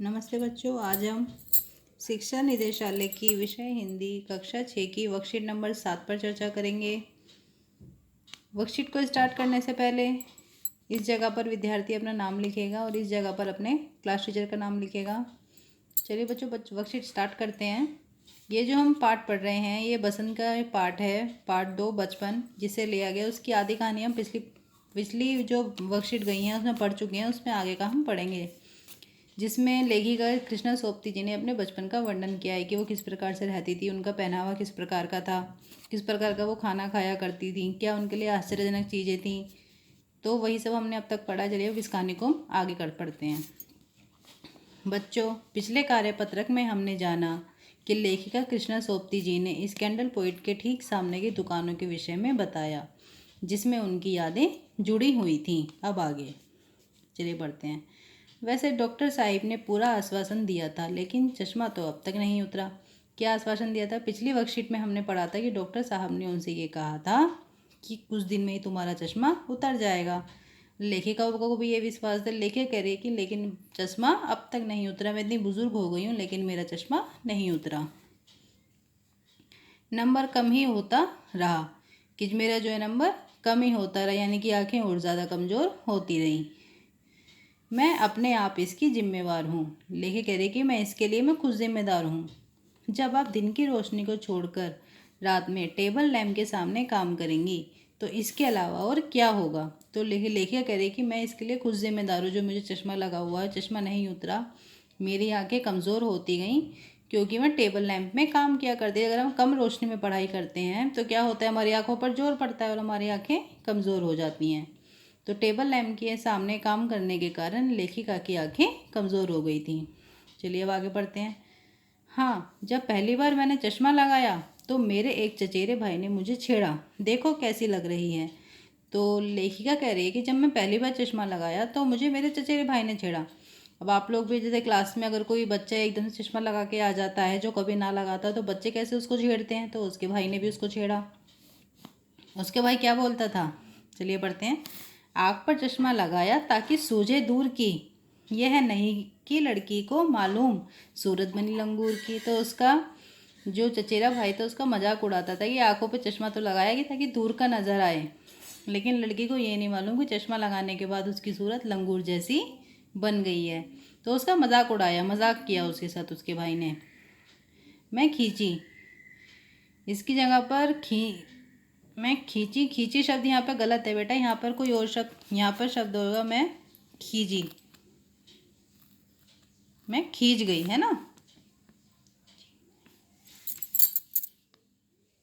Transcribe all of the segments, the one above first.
नमस्ते बच्चों, आज हम शिक्षा निदेशालय की विषय हिंदी कक्षा 6 की वर्कशीट नंबर 7 पर चर्चा करेंगे। वर्कशीट को स्टार्ट करने से पहले इस जगह पर विद्यार्थी अपना नाम लिखेगा और इस जगह पर अपने क्लास टीचर का नाम लिखेगा। चलिए बच्चों, वर्कशीट स्टार्ट करते हैं। ये जो हम पाठ पढ़ रहे हैं ये बसंत का पाठ है, पार्ट 2 बचपन, जिसे लिया गया। उसकी आधी कहानी हम पिछली जो वर्कशीट गई हैं उसमें पढ़ चुके हैं, उसमें आगे का हम पढ़ेंगे, जिसमें लेखिका कृष्णा सोपती जी ने अपने बचपन का वर्णन किया है कि वो किस प्रकार से रहती थी, उनका पहनावा किस प्रकार का था, किस प्रकार का वो खाना खाया करती थी, क्या उनके लिए आश्चर्यजनक चीज़ें थीं। तो वही सब हमने अब तक पढ़ा। चलिए अब इस कहानी को आगे पढ़ते हैं। बच्चों, पिछले कार्यपत्रक में हमने जाना कि लेखिका कृष्णा सोपती जी ने इस कैंडल पॉइंट के ठीक सामने की दुकानों के विषय में बताया, जिसमें उनकी यादें जुड़ी हुई थीं। अब आगे चलिए पढ़ते हैं। वैसे डॉक्टर साहिब ने पूरा आश्वासन दिया था, लेकिन चश्मा तो अब तक नहीं उतरा। क्या आश्वासन दिया था? पिछली वर्कशीट में हमने पढ़ा था कि डॉक्टर साहब ने उनसे ये कहा था कि कुछ दिन में ही तुम्हारा चश्मा उतर जाएगा। लेखिका को भी ये विश्वास था। लेखिका कह रही कि लेकिन चश्मा अब तक नहीं उतरा, मैं इतनी बुजुर्ग हो गई हूँ लेकिन मेरा चश्मा नहीं उतरा। नंबर कम ही होता रहा, कि मेरा जो है नंबर कम ही होता रहा, यानी कि आंखें और ज़्यादा कमज़ोर होती रहीं। मैं अपने आप इसकी जिम्मेवार हूँ। लेखिका कह रही कि मैं इसके लिए मैं खुद जिम्मेदार हूँ। जब आप दिन की रोशनी को छोड़कर रात में टेबल लैम्प के सामने काम करेंगी तो इसके अलावा और क्या होगा? तो लेखिका कह रही कि मैं इसके लिए खुद जिम्मेदार हूँ। जो मुझे चश्मा लगा हुआ है, चश्मा नहीं उतरा, मेरी आंखें कमज़ोर होती गईं क्योंकि मैं टेबल लैम्प में काम किया करती है। अगर हम कम रोशनी में पढ़ाई करते हैं तो क्या होता है, हमारी आंखों पर जोर पड़ता है और हमारी आंखें कमज़ोर हो जाती हैं। तो टेबल लैम्प के सामने काम करने के कारण लेखिका की आंखें कमज़ोर हो गई थीं। चलिए अब आगे पढ़ते हैं। हाँ, जब पहली बार मैंने चश्मा लगाया तो मेरे एक चचेरे भाई ने मुझे छेड़ा, देखो कैसी लग रही है। तो लेखिका कह रही है कि जब मैं पहली बार चश्मा लगाया तो मुझे मेरे चचेरे भाई ने छेड़ा। अब आप लोग भी जैसे क्लास में अगर कोई बच्चा एकदम से चश्मा लगा के आ जाता है जो कभी ना लगाता, तो बच्चे कैसे उसको छेड़ते हैं, तो उसके भाई ने भी उसको छेड़ा। उसके भाई क्या बोलता था? चलिए पढ़ते हैं। आँख पर चश्मा लगाया ताकि सूझे दूर की, यह नहीं कि लड़की को मालूम सूरत बनी लंगूर की। तो उसका जो चचेरा भाई था उसका मजाक उड़ाता था कि आंखों पे चश्मा तो लगाया कि ताकि दूर का नजर आए, लेकिन लड़की को ये नहीं मालूम कि चश्मा लगाने के बाद उसकी सूरत लंगूर जैसी बन गई है। तो उसका मजाक किया उसके साथ उसके भाई ने। मैं खींची, इसकी जगह पर मैं खींची। खींची शब्द यहाँ पर गलत है बेटा, यहाँ पर कोई और शब्द, यहाँ पर शब्द होगा मैं खींची, मैं खींच गई, है ना,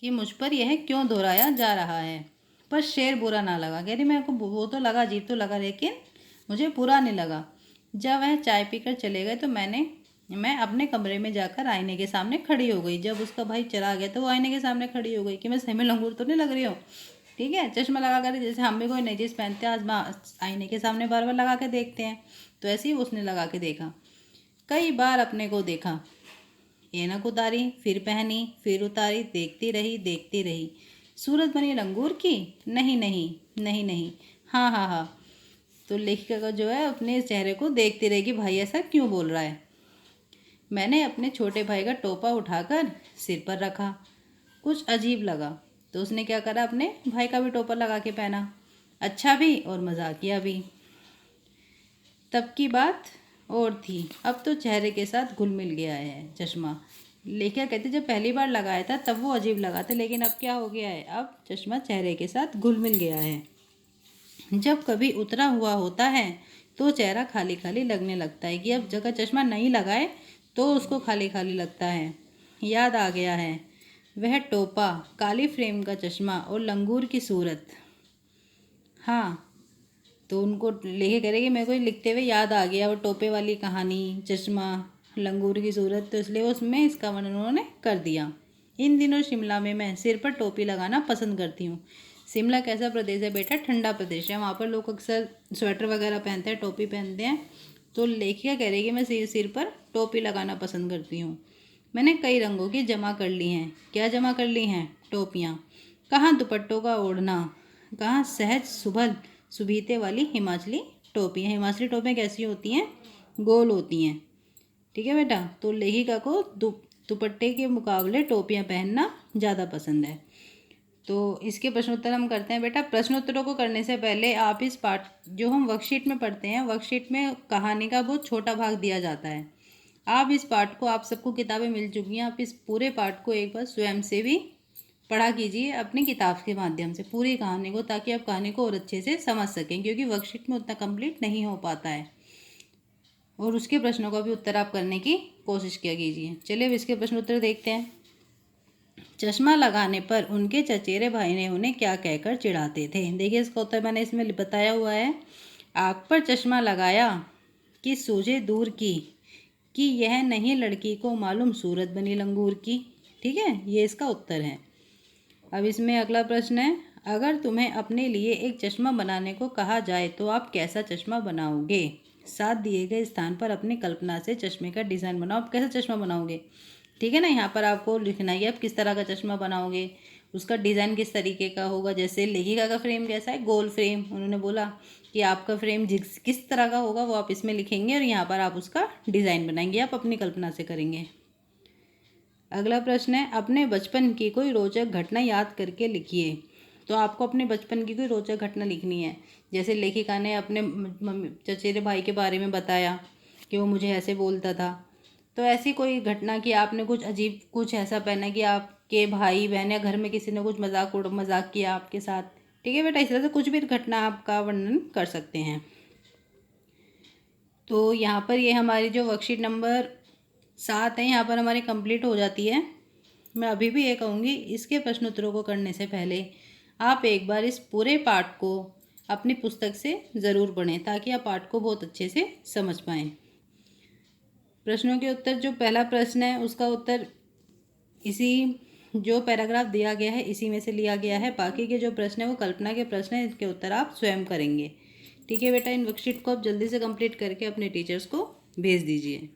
कि मुझ पर यह क्यों दोहराया जा रहा है। पर शेर बुरा ना लगा, कह रही मेरे को वो तो लगा, अजीब तो लगा, लेकिन मुझे बुरा नहीं लगा। जब वह चाय पीकर चले गए तो मैं अपने कमरे में जाकर आईने के सामने खड़ी हो गई। जब उसका भाई चला गया तो वो आईने के सामने खड़ी हो गई कि मैं सेमी लंगूर तो नहीं लग रही हूँ। ठीक है, चश्मा लगा कर जैसे हम भी कोई नई चीज़ पहनते हैं, आज आईने के सामने बार बार लगा के देखते हैं, तो ऐसे ही उसने लगा के देखा। कई बार अपने को देखा, ऐनक उतारी, फिर पहनी, फिर उतारी, देखती रही। सूरत बनी लंगूर की? नहीं नहीं नहीं नहीं, हाँ हाँ हाँ। तो लेखिका का जो है अपने चेहरे को देखती रही कि भाई ऐसा क्यों बोल रहा है। मैंने अपने छोटे भाई का टोपा उठाकर सिर पर रखा, कुछ अजीब लगा, तो उसने क्या करा, अपने भाई का भी टोपा लगा के पहना। अच्छा भी और मजाकिया भी। तब की बात और थी, अब तो चेहरे के साथ घुल मिल गया है चश्मा। लेखिका कहते जब पहली बार लगाया था तब वो अजीब लगा था, लेकिन अब क्या हो गया है, अब चश्मा चेहरे के साथ घुल मिल गया है। जब कभी उतरा हुआ होता है तो चेहरा खाली खाली लगने लगता है, कि अब जगह चश्मा नहीं लगाए तो उसको खाली खाली लगता है। याद आ गया है वह टोपा, काली फ्रेम का चश्मा और लंगूर की सूरत। हाँ, तो उनको लेके कह रहे कि मेरे को लिखते हुए याद आ गया वो टोपे वाली कहानी, चश्मा, लंगूर की सूरत, तो इसलिए उसमें इसका वर्णन उन्होंने कर दिया। इन दिनों शिमला में मैं सिर पर टोपी लगाना पसंद करती हूँ। शिमला कैसा प्रदेश है बेटा? ठंडा प्रदेश है, वहाँ पर लोग अक्सर स्वेटर वगैरह पहनते हैं, टोपी पहनते हैं। तो लेखिका कह रही कि मैं सिर पर टोपी लगाना पसंद करती हूँ। मैंने कई रंगों की जमा कर ली हैं। क्या जमा कर ली हैं? टोपियाँ। कहाँ दुपट्टों का ओढ़ना, कहाँ सहज सुभीते वाली हिमाचली टोपियाँ। हिमाचली टोपियाँ कैसी होती हैं? गोल होती हैं। ठीक है बेटा। तो लेखिका को दुपट्टे के मुकाबले टोपियाँ पहनना ज़्यादा पसंद है। तो इसके प्रश्नोत्तर हम करते हैं बेटा। प्रश्नोत्तरों को करने से पहले आप इस पाठ जो हम वर्कशीट में पढ़ते हैं, वर्कशीट में कहानी का बहुत छोटा भाग दिया जाता है। आप इस पाठ को, आप सबको किताबें मिल चुकी हैं, आप इस पूरे पाठ को एक बार स्वयं से भी पढ़ा कीजिए अपनी किताब के माध्यम से पूरी कहानी को, ताकि आप कहानी को और अच्छे से समझ सकें, क्योंकि वर्कशीट में उतना कंप्लीट नहीं हो पाता है। और उसके प्रश्नों का भी उत्तर आप करने की कोशिश किया कीजिए। चलिए अब इसके प्रश्न उत्तर देखते हैं। चश्मा लगाने पर उनके चचेरे भाई ने उन्हें क्या कहकर चिढ़ाते थे? देखिए इसका उत्तर मैंने इसमें बताया हुआ है। आँख पर चश्मा लगाया कि सूझे दूर की, कि यह नहीं लड़की को मालूम सूरत बनी लंगूर की। ठीक है, ये इसका उत्तर है। अब इसमें अगला प्रश्न है, अगर तुम्हें अपने लिए एक चश्मा बनाने को कहा जाए तो आप कैसा चश्मा बनाओगे? साथ दिए गए स्थान पर अपनी कल्पना से चश्मे का डिज़ाइन बनाओ। आप कैसा चश्मा बनाओगे? ठीक है ना, यहाँ पर आपको लिखना है आप किस तरह का चश्मा बनाओगे, उसका डिज़ाइन किस तरीके का होगा। जैसे लेखिका का फ्रेम कैसा है, गोल फ्रेम, उन्होंने बोला कि आपका फ्रेम किस तरह का होगा वो आप इसमें लिखेंगे और यहाँ पर आप उसका डिज़ाइन बनाएंगे, आप अपनी कल्पना से करेंगे। अगला प्रश्न है, अपने बचपन की कोई रोचक घटना याद करके लिखिए। तो आपको अपने बचपन की कोई रोचक घटना लिखनी है। जैसे लेखिका ने अपने चचेरे भाई के बारे में बताया कि वो मुझे ऐसे बोलता था, तो ऐसी कोई घटना कि आपने कुछ अजीब, कुछ ऐसा पहना कि आपके भाई बहन या घर में किसी ने कुछ मजाक किया आपके साथ। ठीक है बेटा, इस तरह से कुछ भी घटना आपका वर्णन कर सकते हैं। तो यहाँ पर ये हमारी जो वर्कशीट नंबर 7 है, यहाँ पर हमारी कंप्लीट हो जाती है। मैं अभी भी ये कहूँगी, इसके प्रश्नोत्तरों को करने से पहले आप एक बार इस पूरे पाठ को अपनी पुस्तक से ज़रूर पढ़ें, ताकि आप पाठ को बहुत अच्छे से समझ पाएँ। प्रश्नों के उत्तर, जो पहला प्रश्न है उसका उत्तर इसी जो पैराग्राफ दिया गया है इसी में से लिया गया है। बाकी के जो प्रश्न है वो कल्पना के प्रश्न है, इसके उत्तर आप स्वयं करेंगे। ठीक है बेटा, इन वर्कशीट को आप जल्दी से कंप्लीट करके अपने टीचर्स को भेज दीजिए।